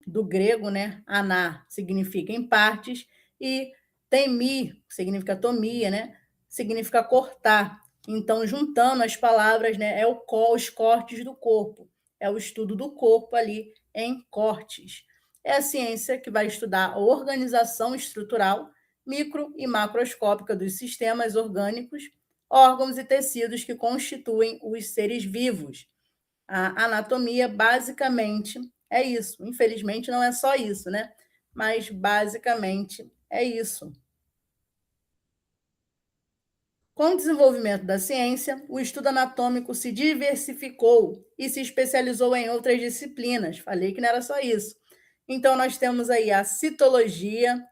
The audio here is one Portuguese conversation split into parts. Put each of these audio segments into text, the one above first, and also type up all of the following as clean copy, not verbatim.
do grego, né? Aná significa em partes, e temi, que significa tomia, né? Significa cortar. Então, juntando as palavras, né? Os cortes do corpo. É o estudo do corpo ali em cortes. É a ciência que vai estudar a organização estrutural, micro e macroscópica dos sistemas orgânicos, órgãos e tecidos que constituem os seres vivos. A anatomia, basicamente, é isso. Infelizmente, não é só isso, né? Mas, basicamente, é isso. Com o desenvolvimento da ciência, o estudo anatômico se diversificou e se especializou em outras disciplinas. Falei que não era só isso. Então, nós temos aí a citologia.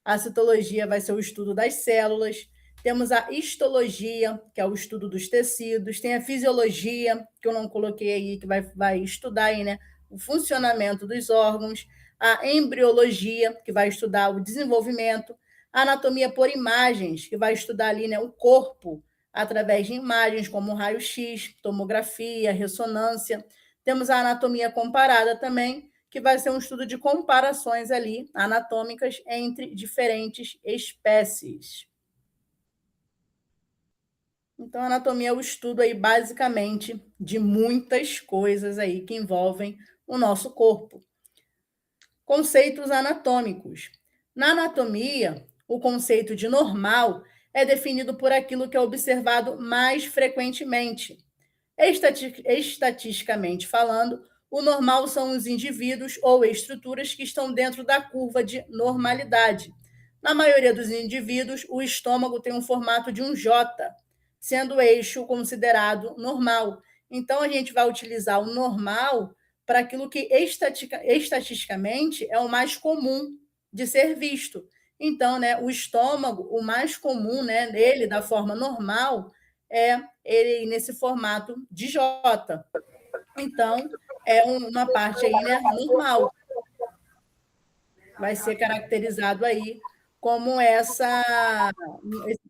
A citologia vai ser o estudo das células. Temos a histologia, que é o estudo dos tecidos. Tem a fisiologia, que eu não coloquei aí, que vai estudar aí, né, o funcionamento dos órgãos. A embriologia, que vai estudar o desenvolvimento. A anatomia por imagens, que vai estudar ali, né, o corpo através de imagens como raio-x, tomografia, ressonância. Temos a anatomia comparada também, que vai ser um estudo de comparações ali anatômicas entre diferentes espécies. Então, a anatomia é o estudo aí, basicamente, de muitas coisas aí que envolvem o nosso corpo. Conceitos anatômicos. Na anatomia, o conceito de normal é definido por aquilo que é observado mais frequentemente. Estatisticamente falando, o normal são os indivíduos ou estruturas que estão dentro da curva de normalidade. Na maioria dos indivíduos, o estômago tem um formato de um J, sendo o eixo considerado normal. Então, a gente vai utilizar o normal para aquilo que estatisticamente é o mais comum de ser visto. Então, né, o estômago, o mais comum, né, dele, da forma normal, é ele nesse formato de J. Então, é uma parte aí, né, normal. Vai ser caracterizado aí como esse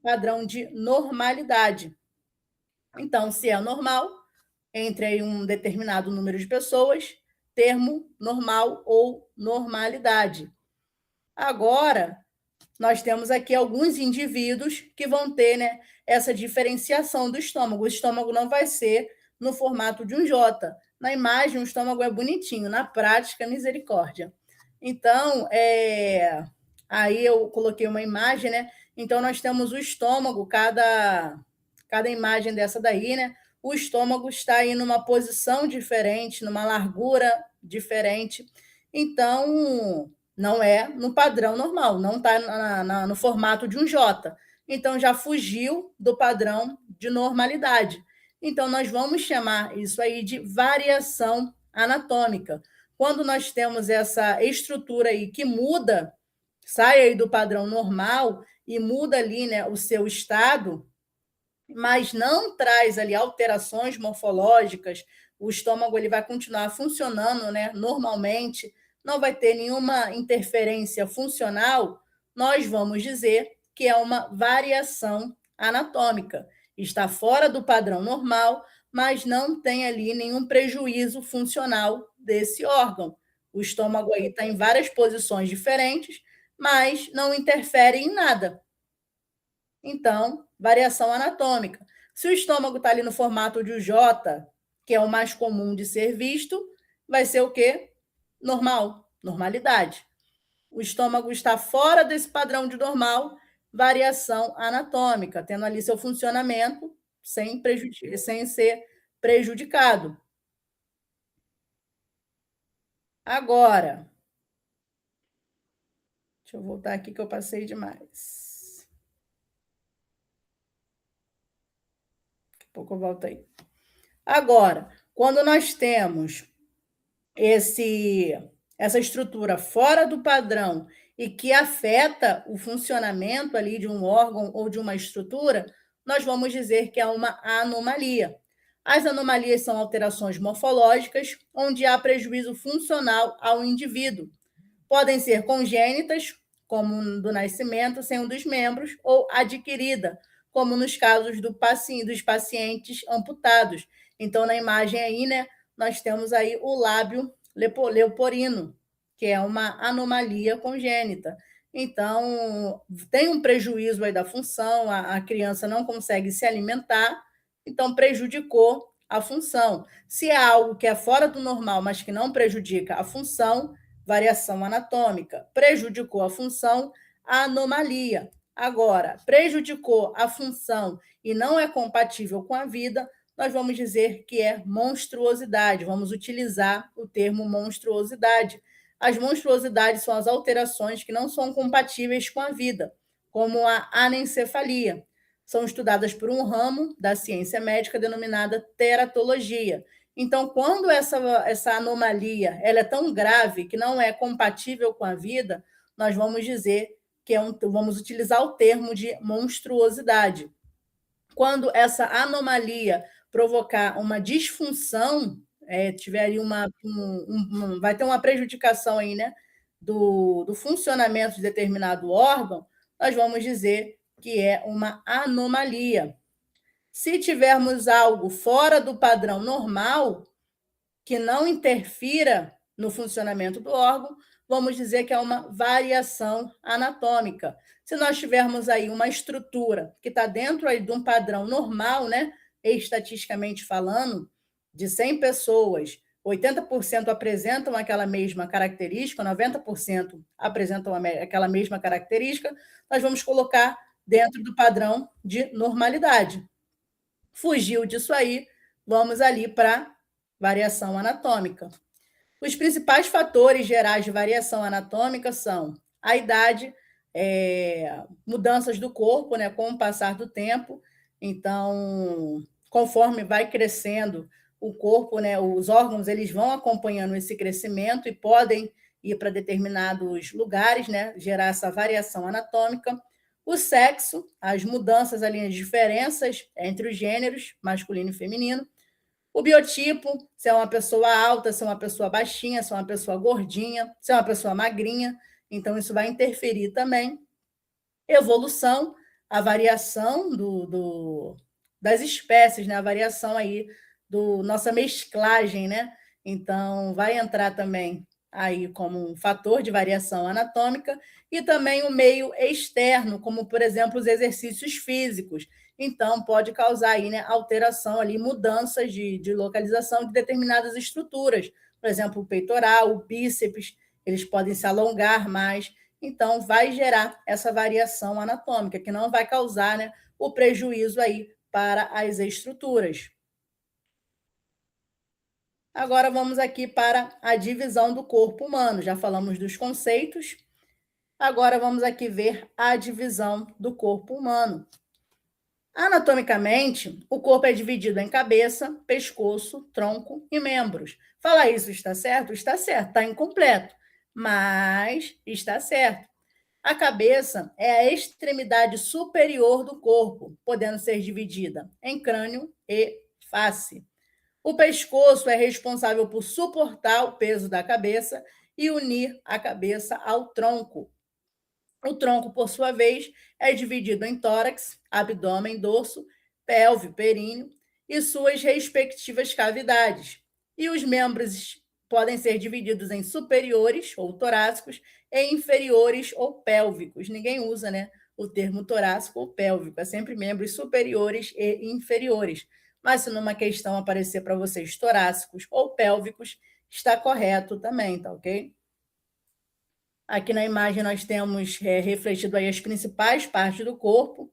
padrão de normalidade. Então, se é normal, entre aí um determinado número de pessoas, termo normal ou normalidade. Agora, nós temos aqui alguns indivíduos que vão ter, né, essa diferenciação do estômago. O estômago não vai ser no formato de um J. Na imagem, o estômago é bonitinho, na prática, misericórdia. Então, aí eu coloquei uma imagem, né? Então, nós temos o estômago, cada imagem dessa daí, né? O estômago está aí numa posição diferente, numa largura diferente. Então, não é no padrão normal, não está no formato de um J. Então, já fugiu do padrão de normalidade. Então, nós vamos chamar isso aí de variação anatômica. Quando nós temos essa estrutura aí que muda, sai aí do padrão normal e muda ali, né, o seu estado, mas não traz ali alterações morfológicas, o estômago ele vai continuar funcionando, né, normalmente, não vai ter nenhuma interferência funcional, nós vamos dizer que é uma variação anatômica. Está fora do padrão normal, mas não tem ali nenhum prejuízo funcional desse órgão. O estômago aí está em várias posições diferentes, mas não interfere em nada. Então, variação anatômica. Se o estômago está ali no formato de J, que é o mais comum de ser visto, vai ser o quê? Normal, normalidade. O estômago está fora desse padrão de normal, variação anatômica, tendo ali seu funcionamento sem ser prejudicado. Agora, deixa eu voltar aqui que eu passei demais. Daqui a pouco eu volto aí. Agora, quando nós temos essa estrutura fora do padrão e que afeta o funcionamento ali de um órgão ou de uma estrutura, nós vamos dizer que é uma anomalia. As anomalias são alterações morfológicas, onde há prejuízo funcional ao indivíduo. Podem ser congênitas, como do nascimento, sem um dos membros, ou adquirida, como nos casos dos pacientes amputados. Então, na imagem aí, né, nós temos aí o lábio leporino, que é uma anomalia congênita. Então, tem um prejuízo aí da função, a criança não consegue se alimentar, então prejudicou a função. Se é algo que é fora do normal, mas que não prejudica a função, variação anatômica. Prejudicou a função, a anomalia. Agora, prejudicou a função e não é compatível com a vida, nós vamos dizer que é monstruosidade. Vamos utilizar o termo monstruosidade. As monstruosidades são as alterações que não são compatíveis com a vida, como a anencefalia. São estudadas por um ramo da ciência médica denominada teratologia. Então, quando essa anomalia ela é tão grave que não é compatível com a vida, nós vamos dizer que vamos utilizar o termo de monstruosidade. Quando essa anomalia provocar uma disfunção, tiver aí vai ter uma prejudicação aí, né, do funcionamento de determinado órgão, nós vamos dizer que é uma anomalia. Se tivermos algo fora do padrão normal, que não interfira no funcionamento do órgão, vamos dizer que é uma variação anatômica. Se nós tivermos aí uma estrutura que está dentro aí de um padrão normal, né, estatisticamente falando, de 100 pessoas, 80% apresentam aquela mesma característica, 90% apresentam aquela mesma característica, nós vamos colocar dentro do padrão de normalidade. Fugiu disso aí, vamos ali para variação anatômica. Os principais fatores gerais de variação anatômica são a idade, mudanças do corpo, né, com o passar do tempo. Então, conforme vai crescendo o corpo, né, os órgãos eles vão acompanhando esse crescimento e podem ir para determinados lugares, né, gerar essa variação anatômica. O sexo, as mudanças ali, as diferenças entre os gêneros, masculino e feminino. O biotipo, se é uma pessoa alta, se é uma pessoa baixinha, se é uma pessoa gordinha, se é uma pessoa magrinha, então isso vai interferir também. Evolução, a variação das espécies, né? A variação aí nossa mesclagem, né? Então, vai entrar também aí como um fator de variação anatômica e também o meio externo, como, por exemplo, os exercícios físicos. Então, pode causar aí, né, alteração ali, mudanças de localização de determinadas estruturas. Por exemplo, o peitoral, o bíceps, eles podem se alongar mais. Então, vai gerar essa variação anatômica, que não vai causar, né, o prejuízo aí para as estruturas. Agora vamos aqui para a divisão do corpo humano. Já falamos dos conceitos. Agora vamos aqui ver a divisão do corpo humano. Anatomicamente, o corpo é dividido em cabeça, pescoço, tronco e membros. Falar isso está certo? Está certo, está incompleto, mas está certo. A cabeça é a extremidade superior do corpo, podendo ser dividida em crânio e face. O pescoço é responsável por suportar o peso da cabeça e unir a cabeça ao tronco. O tronco, por sua vez, é dividido em tórax, abdômen, dorso, pelve, períneo e suas respectivas cavidades. E os membros podem ser divididos em superiores ou torácicos e inferiores ou pélvicos. Ninguém usa, né, o termo torácico ou pélvico, é sempre membros superiores e inferiores. Mas se numa questão aparecer para vocês torácicos ou pélvicos, está correto também, tá ok? Aqui na imagem nós temos refletido aí as principais partes do corpo,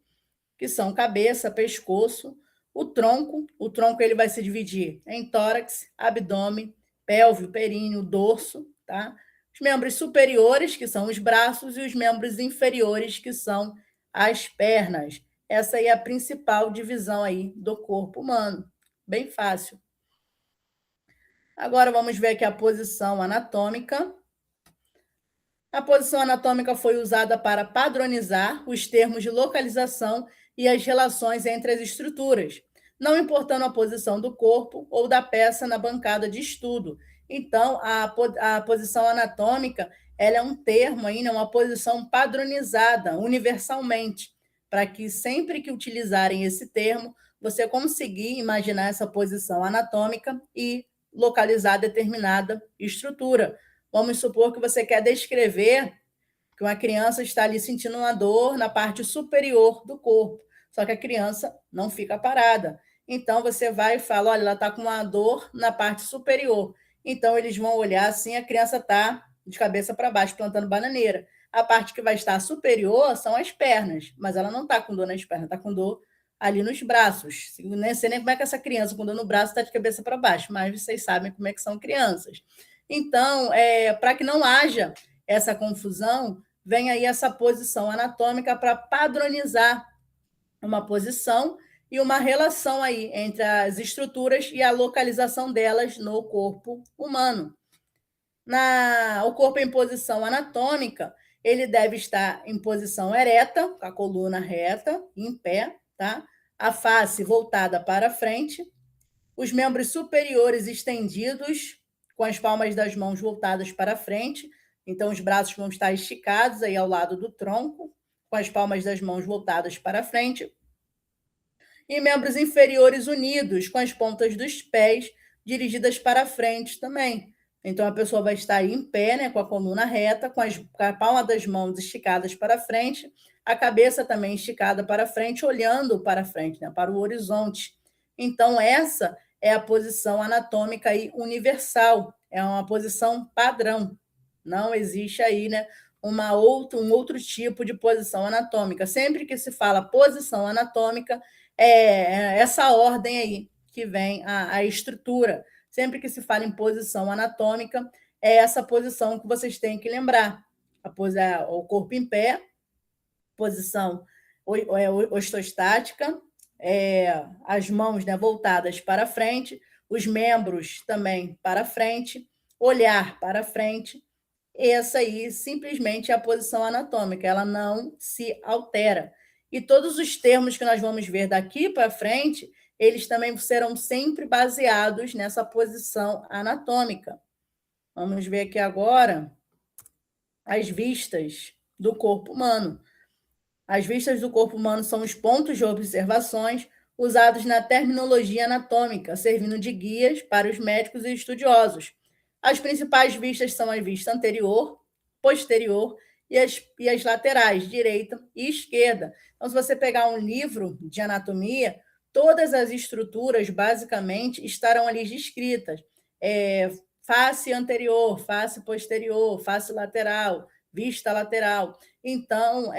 que são cabeça, pescoço, o tronco. O tronco ele vai se dividir em tórax, abdômen, pelve, períneo, dorso, tá? Os membros superiores, que são os braços, e os membros inferiores, que são as pernas. Essa aí é a principal divisão aí do corpo humano. Bem fácil. Agora vamos ver aqui a posição anatômica. A posição anatômica foi usada para padronizar os termos de localização e as relações entre as estruturas, não importando a posição do corpo ou da peça na bancada de estudo. Então, a posição anatômica ela é um termo, ainda, uma posição padronizada universalmente, para que sempre que utilizarem esse termo, você conseguir imaginar essa posição anatômica e localizar determinada estrutura. Vamos supor que você quer descrever que uma criança está ali sentindo uma dor na parte superior do corpo, só que a criança não fica parada. Então, você vai e fala, olha, ela está com uma dor na parte superior. Então, eles vão olhar assim, a criança está de cabeça para baixo, plantando bananeira. A parte que vai estar superior são as pernas, mas ela não está com dor nas pernas, está com dor ali nos braços. Nem sei nem como é que essa criança com dor no braço está de cabeça para baixo, mas vocês sabem como é que são crianças. Então, para que não haja essa confusão, vem aí essa posição anatômica para padronizar uma posição e uma relação aí entre as estruturas e a localização delas no corpo humano. O corpo em posição anatômica, ele deve estar em posição ereta, com a coluna reta, em pé, tá? A face voltada para frente, os membros superiores estendidos, com as palmas das mãos voltadas para frente, então os braços vão estar esticados aí ao lado do tronco, com as palmas das mãos voltadas para frente, e membros inferiores unidos, com as pontas dos pés dirigidas para frente também. Então, a pessoa vai estar aí em pé, né, com a coluna reta, com a palma das mãos esticadas para frente, a cabeça também esticada para frente, olhando para frente, né, para o horizonte. Então, essa é a posição anatômica aí universal, é uma posição padrão. Não existe aí, né, um outro tipo de posição anatômica. Sempre que se fala posição anatômica, essa ordem aí que vem a estrutura. Sempre que se fala em posição anatômica, é essa posição que vocês têm que lembrar. O corpo em pé, posição ostostática, as mãos, né, voltadas para frente, os membros também para frente, olhar para frente. Essa aí simplesmente é a posição anatômica, ela não se altera. E todos os termos que nós vamos ver daqui para frente, eles também serão sempre baseados nessa posição anatômica. Vamos ver aqui agora as vistas do corpo humano. As vistas do corpo humano são os pontos de observações usados na terminologia anatômica, servindo de guias para os médicos e estudiosos. As principais vistas são a vista anterior, posterior e as laterais, direita e esquerda. Então, se você pegar um livro de anatomia, todas as estruturas, basicamente, estarão ali descritas. Face anterior, face posterior, face lateral, vista lateral. Então,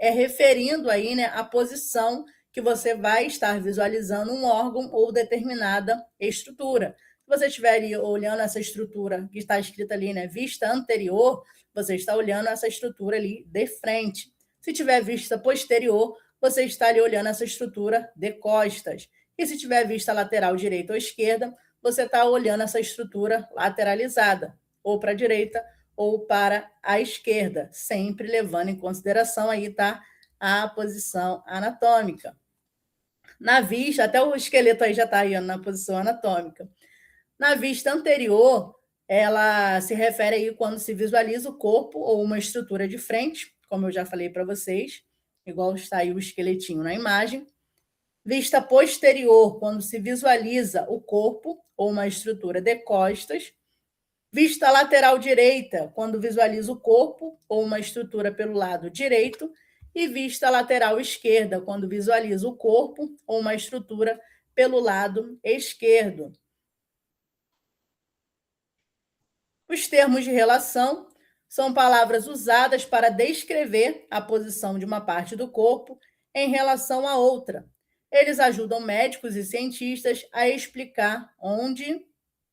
referindo aí, né, a posição que você vai estar visualizando um órgão ou determinada estrutura. Se você estiver ali olhando essa estrutura que está escrita ali, né, vista anterior, você está olhando essa estrutura ali de frente. Se tiver vista posterior, você está ali olhando essa estrutura de costas. E se tiver vista lateral direita ou esquerda, você está olhando essa estrutura lateralizada, ou para a direita ou para a esquerda, sempre levando em consideração aí, tá, a posição anatômica. Na vista, até o esqueleto aí já está aí na posição anatômica. Na vista anterior, ela se refere aí quando se visualiza o corpo ou uma estrutura de frente, como eu já falei para vocês, igual está aí o esqueletinho na imagem. Vista posterior, quando se visualiza o corpo ou uma estrutura de costas. Vista lateral direita, quando visualiza o corpo ou uma estrutura pelo lado direito. E vista lateral esquerda, quando visualiza o corpo ou uma estrutura pelo lado esquerdo. Os termos de relação são palavras usadas para descrever a posição de uma parte do corpo em relação a outra. Eles ajudam médicos e cientistas a explicar onde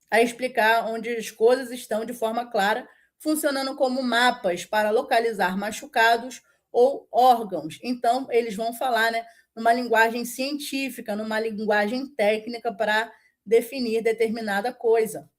as coisas estão de forma clara, funcionando como mapas para localizar machucados ou órgãos. Então, eles vão falar, né, numa linguagem científica, numa linguagem técnica para definir determinada coisa.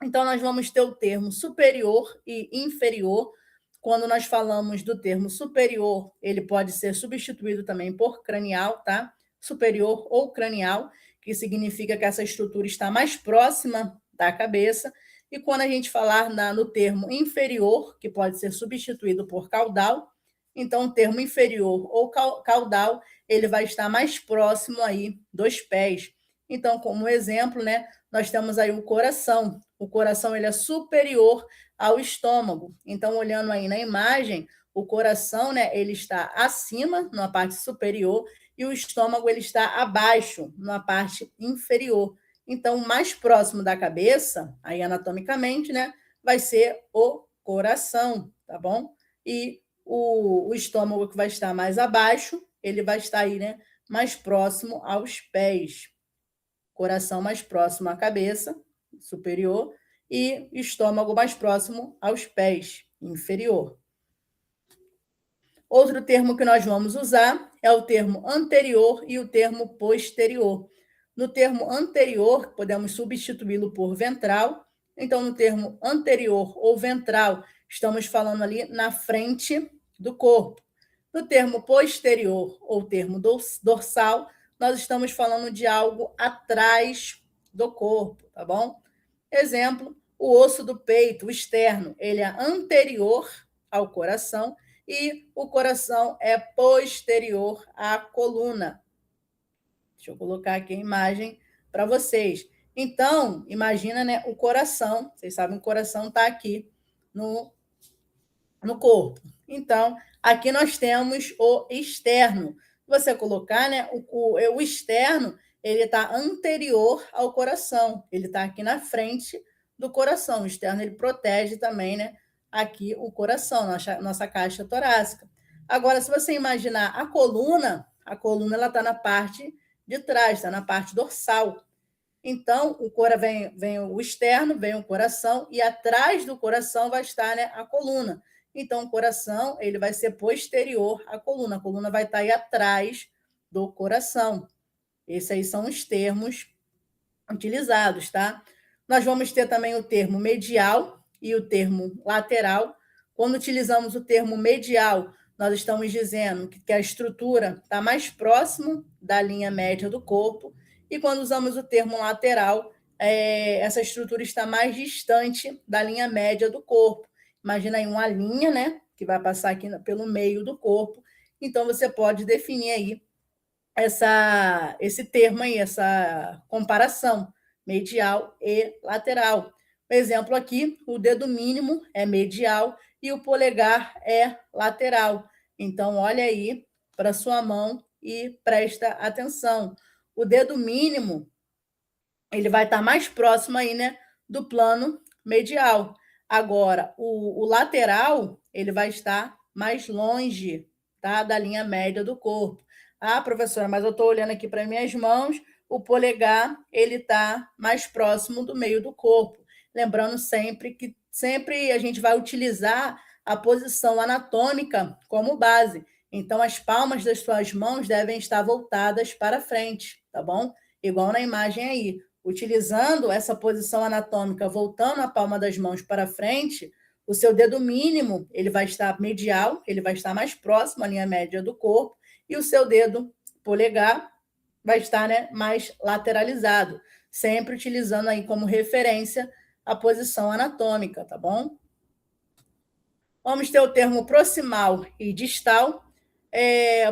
Então, nós vamos ter o termo superior e inferior. Quando nós falamos do termo superior, ele pode ser substituído também por cranial, tá? Superior ou cranial, que significa que essa estrutura está mais próxima da cabeça. E quando a gente falar no termo inferior, que pode ser substituído por caudal, então o termo inferior ou caudal, ele vai estar mais próximo aí dos pés. Então, como exemplo, né, nós temos aí o coração. o coração ele é superior ao estômago. Então, olhando aí na imagem, o coração, né, ele está acima, na parte superior, e o estômago ele está abaixo, na parte inferior. Então, o mais próximo da cabeça, aí anatomicamente, né, vai ser o coração, tá bom? E o estômago que vai estar mais abaixo, ele vai estar aí, né, mais próximo aos pés. Coração mais próximo à cabeça, superior, e estômago mais próximo aos pés, inferior. Outro termo que nós vamos usar é o termo anterior e o termo posterior. No termo anterior, podemos substituí-lo por ventral. Então, no termo anterior ou ventral, estamos falando ali na frente do corpo. No termo posterior ou termo dorsal, nós estamos falando de algo atrás do corpo, tá bom? Exemplo, o osso do peito, o externo, ele é anterior ao coração e o coração é posterior à coluna. Deixa eu colocar aqui a imagem para vocês. Então, imagina, né, o coração, vocês sabem, o coração está aqui no corpo. Então, aqui nós temos o externo. Você colocar, né, o externo, ele está anterior ao coração, ele está aqui na frente do coração. O externo, ele protege também, né, aqui o coração, nossa caixa torácica. Agora, se você imaginar a coluna ela está na parte de trás, está na parte dorsal. Então, vem o externo, vem o coração, e atrás do coração vai estar, né, a coluna. Então, o coração ele vai ser posterior à coluna. A coluna vai estar aí atrás do coração. Esses aí são os termos utilizados, tá? Nós vamos ter também o termo medial e o termo lateral. Quando utilizamos o termo medial, nós estamos dizendo que a estrutura está mais próximo da linha média do corpo, e quando usamos o termo lateral, essa estrutura está mais distante da linha média do corpo. Imagina aí uma linha, né, que vai passar aqui pelo meio do corpo. Então, você pode definir aí esse termo aí, essa comparação, medial e lateral. Por exemplo, aqui, o dedo mínimo é medial e o polegar é lateral. Então, olha aí para sua mão e presta atenção. O dedo mínimo, ele vai estar mais próximo aí, né, do plano medial. Agora, o lateral, ele vai estar mais longe, tá, da linha média do corpo. Ah, professora, mas eu estou olhando aqui para minhas mãos, o polegar, ele está mais próximo do meio do corpo. Lembrando sempre que sempre a gente vai utilizar a posição anatômica como base. Então, as palmas das suas mãos devem estar voltadas para frente, tá bom? Igual na imagem aí. Utilizando essa posição anatômica, voltando a palma das mãos para frente, o seu dedo mínimo ele vai estar medial, ele vai estar mais próximo à linha média do corpo, e o seu dedo polegar vai estar, né, mais lateralizado, sempre utilizando aí como referência a posição anatômica, tá bom? Vamos ter o termo proximal e distal.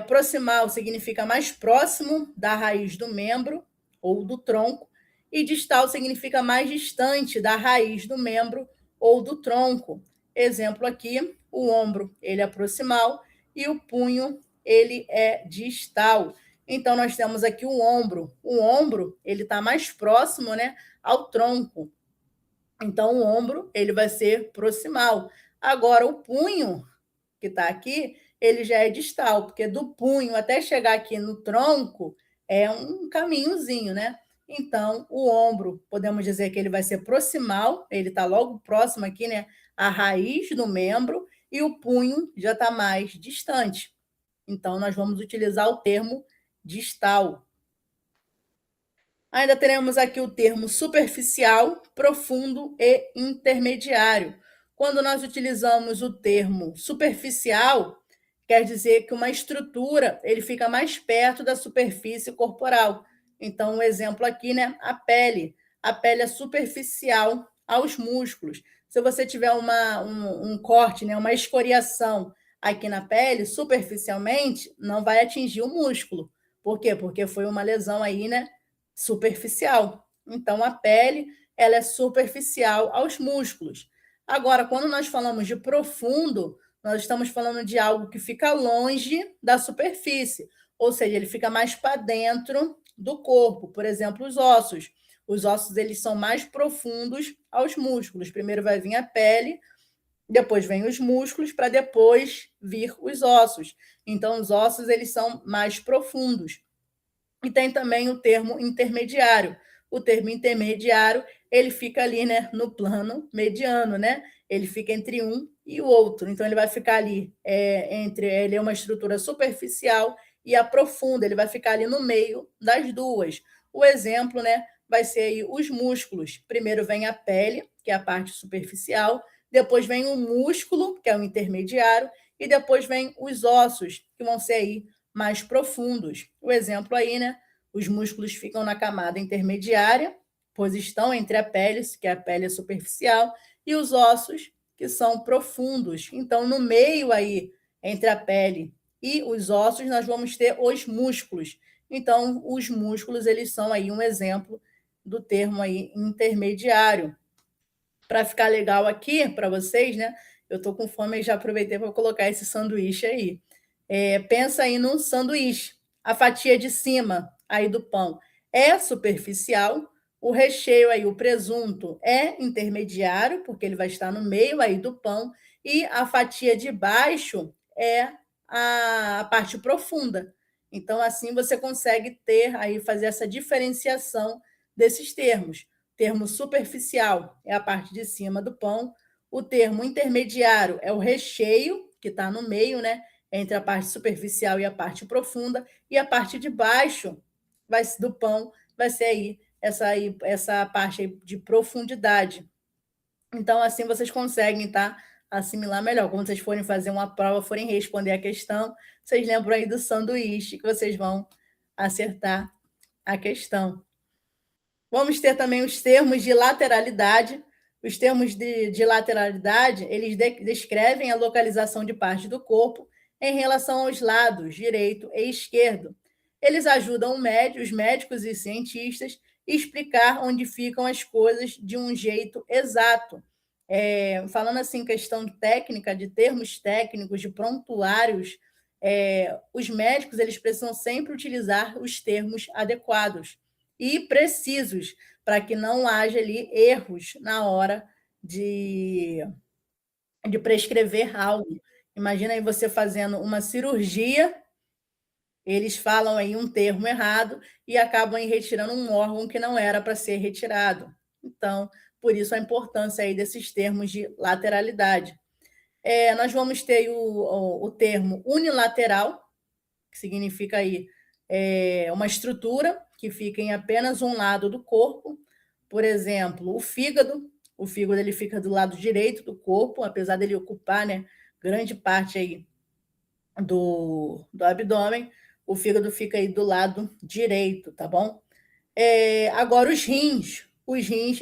Proximal significa mais próximo da raiz do membro ou do tronco, e distal significa mais distante da raiz do membro ou do tronco. Exemplo aqui, o ombro, ele é proximal e o punho, ele é distal. Então, nós temos aqui o ombro. O ombro, ele está mais próximo, né, ao tronco. Então, o ombro, ele vai ser proximal. Agora, o punho, que está aqui, ele já é distal, porque do punho até chegar aqui no tronco é um caminhozinho, né? Então, o ombro, podemos dizer que ele vai ser proximal, ele está logo próximo aqui, né? A raiz do membro, e o punho já está mais distante. Então, nós vamos utilizar o termo distal. Ainda teremos aqui o termo superficial, profundo e intermediário. Quando nós utilizamos o termo superficial, quer dizer que uma estrutura ele fica mais perto da superfície corporal. Então, um exemplo aqui, né? A pele. A pele é superficial aos músculos. Se você tiver um corte, né, uma escoriação aqui na pele, superficialmente, não vai atingir o músculo. Por quê? Porque foi uma lesão aí, né, superficial. Então, a pele ela é superficial aos músculos. Agora, quando nós falamos de profundo, nós estamos falando de algo que fica longe da superfície, ou seja, ele fica mais para dentro do corpo. Por exemplo, os ossos. Os ossos eles são mais profundos aos músculos. Primeiro vai vir a pele, depois vem os músculos, para depois vir os ossos. Então, os ossos eles são mais profundos. E tem também o termo intermediário. O termo intermediário, ele fica ali, né, no plano mediano, né? Ele fica entre um e o outro. Então, ele vai ficar ali ele é uma estrutura superficial e a profunda, ele vai ficar ali no meio das duas. O exemplo, né, vai ser aí os músculos. Primeiro vem a pele, que é a parte superficial, depois vem o músculo, que é o intermediário, e depois vem os ossos, que vão ser aí mais profundos. O exemplo aí, né? Os músculos ficam na camada intermediária, pois estão entre a pele, que a pele é superficial, e os ossos, que são profundos. Então, no meio aí, entre a pele e os ossos, nós vamos ter os músculos. Então, os músculos, eles são aí um exemplo do termo aí intermediário. Para ficar legal aqui para vocês, né? Eu estou com fome e já aproveitei para colocar esse sanduíche aí. Pensa aí num sanduíche. A fatia de cima aí do pão é superficial, o recheio aí, o presunto, é intermediário, porque ele vai estar no meio aí do pão, e a fatia de baixo é a parte profunda. Então, assim você consegue ter aí, fazer essa diferenciação desses termos. Termo superficial é a parte de cima do pão, o termo intermediário é o recheio, que está no meio, né? Entre a parte superficial e a parte profunda, e a parte de baixo do pão vai ser essa parte de profundidade. Então, assim vocês conseguem, tá? Assimilar melhor. Quando vocês forem fazer uma prova, forem responder a questão, vocês lembram aí do sanduíche que vocês vão acertar a questão. Vamos ter também os termos de lateralidade. Os termos de lateralidade, eles descrevem a localização de parte do corpo em relação aos lados, direito e esquerdo. Eles ajudam os médicos e cientistas a explicar onde ficam as coisas de um jeito exato. Falando assim, questão técnica, de termos técnicos, de prontuários, os médicos eles precisam sempre utilizar os termos adequados e precisos, para que não haja ali erros na hora de prescrever algo. Imagina aí você fazendo uma cirurgia, eles falam aí um termo errado e acabam aí retirando um órgão que não era para ser retirado. Então, por isso a importância aí desses termos de lateralidade. Nós vamos ter o termo unilateral, que significa aí uma estrutura que fica em apenas um lado do corpo. Por exemplo, o fígado. O fígado ele fica do lado direito do corpo, apesar dele ocupar, né, grande parte aí do abdômen. O fígado fica aí do lado direito, tá bom? Agora, os rins,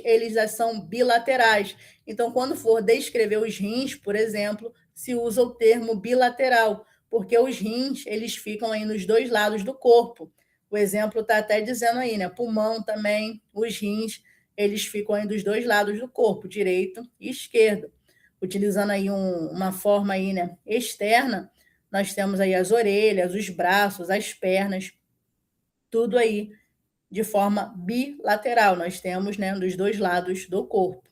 eles já são bilaterais. Então, quando for descrever os rins, por exemplo, se usa o termo bilateral, porque os rins, eles ficam aí nos dois lados do corpo. O exemplo está até dizendo aí, né? Pulmão também, os rins, eles ficam aí dos dois lados do corpo, direito e esquerdo. Utilizando aí uma forma aí, né, externa, nós temos aí as orelhas, os braços, as pernas, tudo aí de forma bilateral. Nós temos, né, dos dois lados do corpo.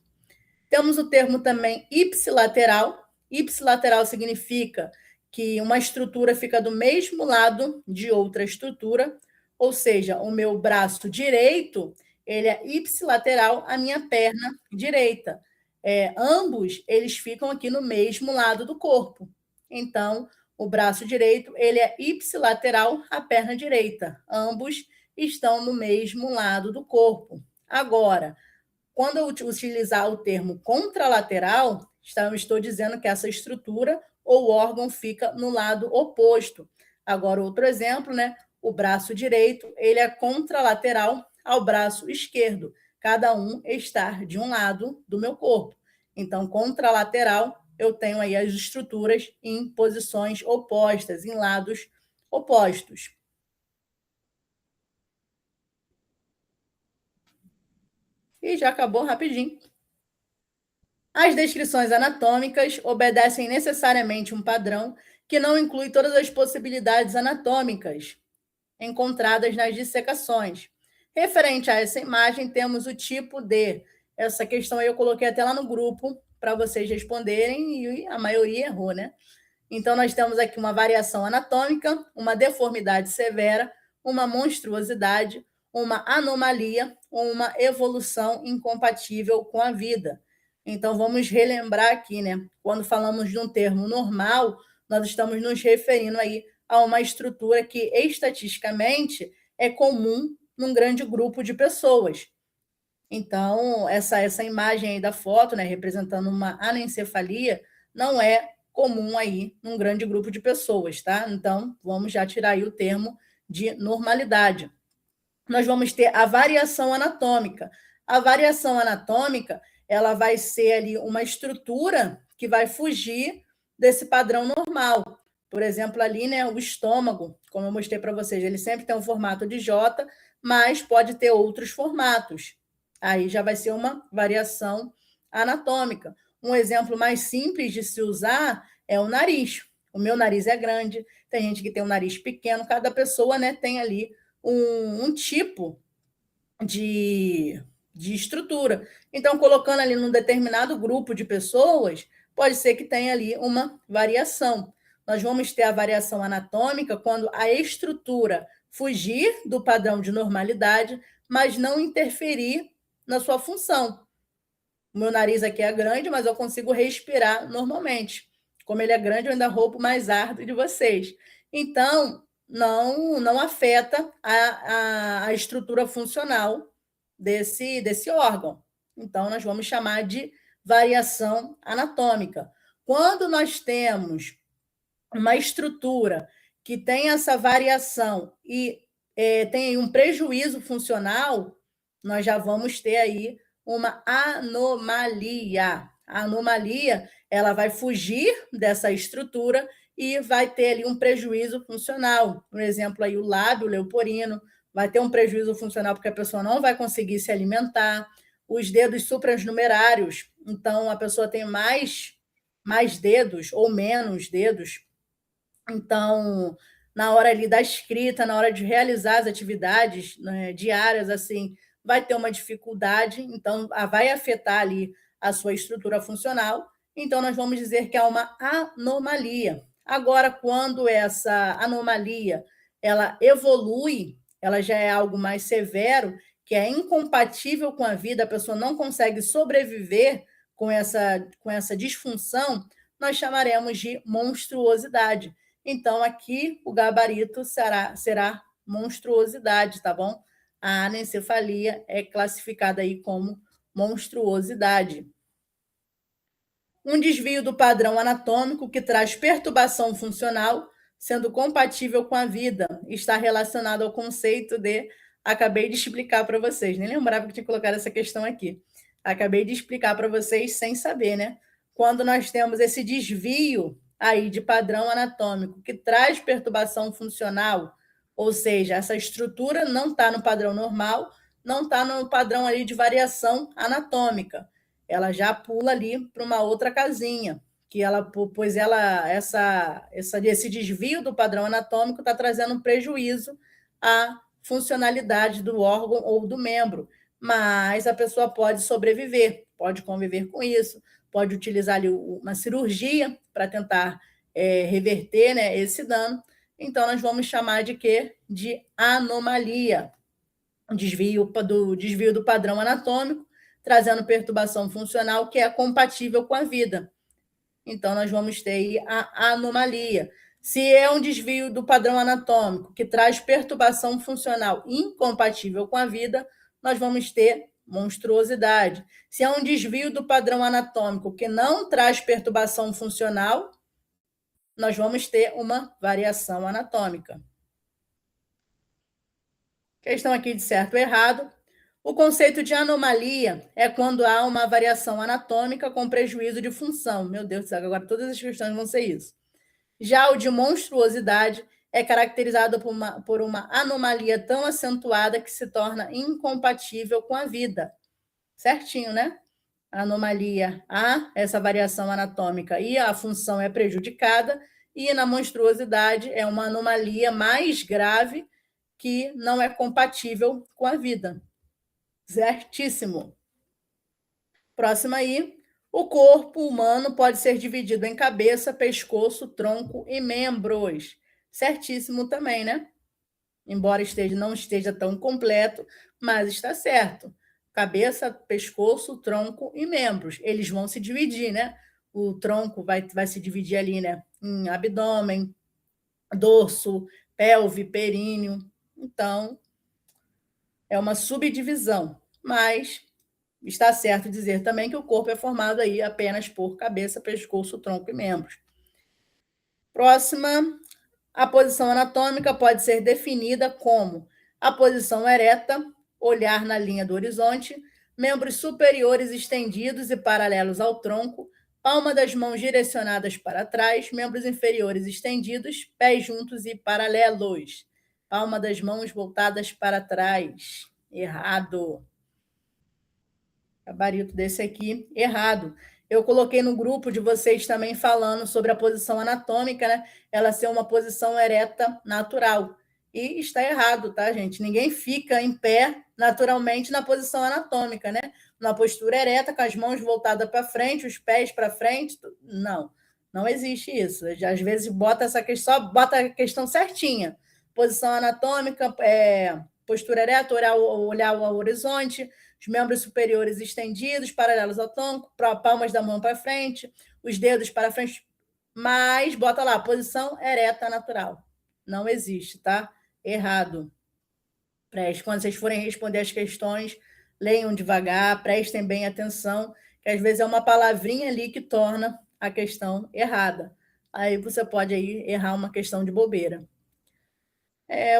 Temos o termo também ipsilateral. Ipsilateral significa que uma estrutura fica do mesmo lado de outra estrutura, ou seja, o meu braço direito ele é ipsilateral à minha perna direita. Ambos eles ficam aqui no mesmo lado do corpo. Então, o braço direito ele é ipsilateral à perna direita. Ambos estão no mesmo lado do corpo. Agora, quando eu utilizar o termo contralateral, estou dizendo que essa estrutura ou órgão fica no lado oposto. Agora, outro exemplo, né? O braço direito, ele é contralateral ao braço esquerdo. Cada um está de um lado do meu corpo. Então, contralateral, eu tenho aí as estruturas em posições opostas, em lados opostos. E já acabou rapidinho. As descrições anatômicas obedecem necessariamente um padrão que não inclui todas as possibilidades anatômicas encontradas nas dissecações. Referente a essa imagem, temos o tipo de. Essa questão aí eu coloquei até lá no grupo para vocês responderem e a maioria errou, né? Então, nós temos aqui uma variação anatômica, uma deformidade severa, uma monstruosidade, uma anomalia ou uma evolução incompatível com a vida. Então, vamos relembrar aqui, né? Quando falamos de um termo normal, nós estamos nos referindo aí a uma estrutura que, estatisticamente, é comum num grande grupo de pessoas. Então, essa imagem aí da foto, né, representando uma anencefalia, não é comum aí num grande grupo de pessoas, tá? Então, vamos já tirar aí o termo de normalidade. Nós vamos ter a variação anatômica. A variação anatômica, ela vai ser ali uma estrutura que vai fugir desse padrão normal. Por exemplo, ali, né, o estômago, como eu mostrei para vocês, ele sempre tem um formato de J, mas pode ter outros formatos. Aí já vai ser uma variação anatômica. Um exemplo mais simples de se usar é o nariz. O meu nariz é grande, tem gente que tem um nariz pequeno, cada pessoa, né, tem ali um tipo de estrutura. Então, colocando ali num determinado grupo de pessoas, pode ser que tenha ali uma variação. Nós vamos ter a variação anatômica quando a estrutura fugir do padrão de normalidade, mas não interferir na sua função. O meu nariz aqui é grande, mas eu consigo respirar normalmente. Como ele é grande, eu ainda roubo mais ar de vocês. Então, não afeta a estrutura funcional desse órgão. Então, nós vamos chamar de variação anatômica. Quando nós temos uma estrutura que tem essa variação e tem um prejuízo funcional, nós já vamos ter aí uma anomalia. A anomalia, ela vai fugir dessa estrutura e vai ter ali um prejuízo funcional. Por exemplo, aí o lábio leporino vai ter um prejuízo funcional porque a pessoa não vai conseguir se alimentar. Os dedos supranumerários, então a pessoa tem mais dedos ou menos dedos. Então, na hora ali da escrita, na hora de realizar as atividades, né, diárias, assim, vai ter uma dificuldade, então vai afetar ali a sua estrutura funcional. Então, nós vamos dizer que há uma anomalia. Agora, quando essa anomalia ela evolui, ela já é algo mais severo, que é incompatível com a vida, a pessoa não consegue sobreviver com essa disfunção, nós chamaremos de monstruosidade. Então, aqui o gabarito será monstruosidade, tá bom? A anencefalia é classificada aí como monstruosidade. Um desvio do padrão anatômico que traz perturbação funcional, sendo compatível com a vida, está relacionado ao conceito de. Acabei de explicar para vocês, nem lembrava que tinha colocado essa questão aqui. Acabei de explicar para vocês sem saber, né? Quando nós temos esse desvio aí de padrão anatômico que traz perturbação funcional, ou seja, essa estrutura não está no padrão normal, não está no padrão ali de variação anatômica, ela já pula ali para uma outra casinha, que esse desvio do padrão anatômico está trazendo um prejuízo à funcionalidade do órgão ou do membro, mas a pessoa pode sobreviver, pode conviver com isso, pode utilizar ali uma cirurgia para tentar reverter, né, esse dano. Então, nós vamos chamar de quê? De anomalia. Desvio do padrão anatômico, trazendo perturbação funcional que é compatível com a vida. Então, nós vamos ter aí a anomalia. Se é um desvio do padrão anatômico que traz perturbação funcional incompatível com a vida, nós vamos ter monstruosidade. Se é um desvio do padrão anatômico que não traz perturbação funcional, nós vamos ter uma variação anatômica. Questão aqui de certo ou errado. O conceito de anomalia é quando há uma variação anatômica com prejuízo de função. Meu Deus do céu, agora todas as questões vão ser isso. Já o de monstruosidade é caracterizado por uma anomalia tão acentuada que se torna incompatível com a vida. certinho, né? A anomalia há essa variação anatômica e a função é prejudicada, e na monstruosidade é uma anomalia mais grave que não é compatível com a vida. Certíssimo. Próximo aí. O corpo humano pode ser dividido em cabeça, pescoço, tronco e membros. Certíssimo também, né? Embora não esteja tão completo, mas está certo. Cabeça, pescoço, tronco e membros. Eles vão se dividir, né? O tronco vai se dividir ali, né? Em abdômen, dorso, pelve, períneo. Então, é uma subdivisão. Mas está certo dizer também que o corpo é formado aí apenas por cabeça, pescoço, tronco e membros. Próxima, a posição anatômica pode ser definida como a posição ereta, olhar na linha do horizonte, membros superiores estendidos e paralelos ao tronco, palma das mãos direcionadas para trás, membros inferiores estendidos, pés juntos e paralelos. Palma das mãos voltadas para trás. Errado. Gabarito desse aqui, errado. Eu coloquei no grupo de vocês também falando sobre a posição anatômica, né? Ela ser uma posição ereta natural. E está errado, tá, gente? Ninguém fica em pé naturalmente na posição anatômica, né? Na postura ereta, com as mãos voltadas para frente, os pés para frente. Não, não existe isso. Às vezes bota essa questão, só bota a questão certinha. Posição anatômica, postura ereta, olhar ao horizonte, os membros superiores estendidos, paralelos ao tronco, palmas da mão para frente, os dedos para frente, mas bota lá, posição ereta natural. Não existe, tá? Errado. Quando vocês forem responder as questões, leiam devagar, prestem bem atenção, que às vezes é uma palavrinha ali que torna a questão errada. Aí você pode aí errar uma questão de bobeira.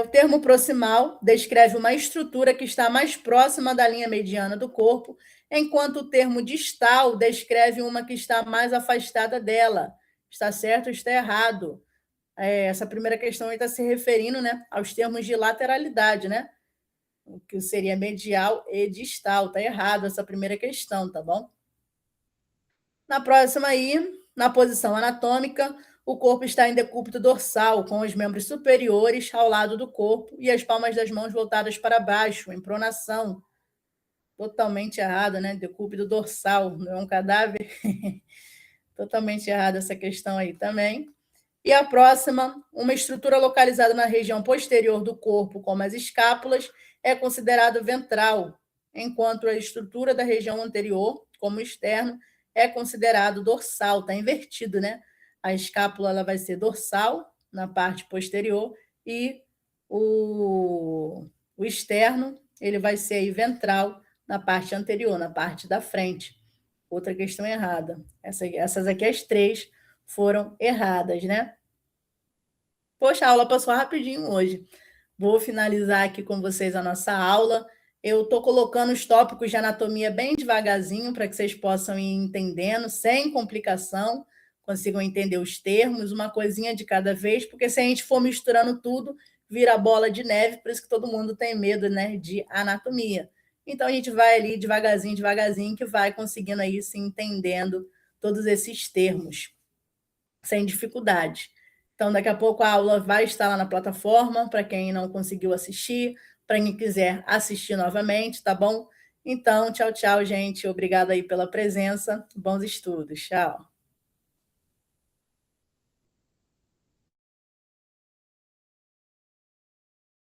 O termo proximal descreve uma estrutura que está mais próxima da linha mediana do corpo, enquanto o termo distal descreve uma que está mais afastada dela. Está certo ou está errado? Essa primeira questão está se referindo, né, aos termos de lateralidade, né? O que seria medial e distal. Está errado essa primeira questão, tá bom? Na próxima aí, na posição anatômica, o corpo está em decúbito dorsal, com os membros superiores ao lado do corpo e as palmas das mãos voltadas para baixo, em pronação. Totalmente errado, né? Decúbito dorsal, não é um cadáver? Totalmente errada essa questão aí também. E a próxima, uma estrutura localizada na região posterior do corpo, como as escápulas, é considerado ventral, enquanto a estrutura da região anterior, como externo, é considerado dorsal. Está invertido, né? A escápula ela vai ser dorsal na parte posterior e o externo ele vai ser aí ventral na parte anterior, na parte da frente. Outra questão errada. Essas aqui, as três, foram erradas, né? Poxa, a aula passou rapidinho hoje. Vou finalizar aqui com vocês a nossa aula. Eu estou colocando os tópicos de anatomia bem devagarzinho para que vocês possam ir entendendo, sem complicação, consigam entender os termos, uma coisinha de cada vez, porque se a gente for misturando tudo, vira bola de neve, por isso que todo mundo tem medo, né, de anatomia. Então, a gente vai ali devagarzinho, devagarzinho, que vai conseguindo aí se entendendo todos esses termos, sem dificuldade. Então, daqui a pouco a aula vai estar lá na plataforma, para quem não conseguiu assistir, para quem quiser assistir novamente, tá bom? Então, tchau, tchau, gente. Obrigada aí pela presença. Bons estudos. Tchau.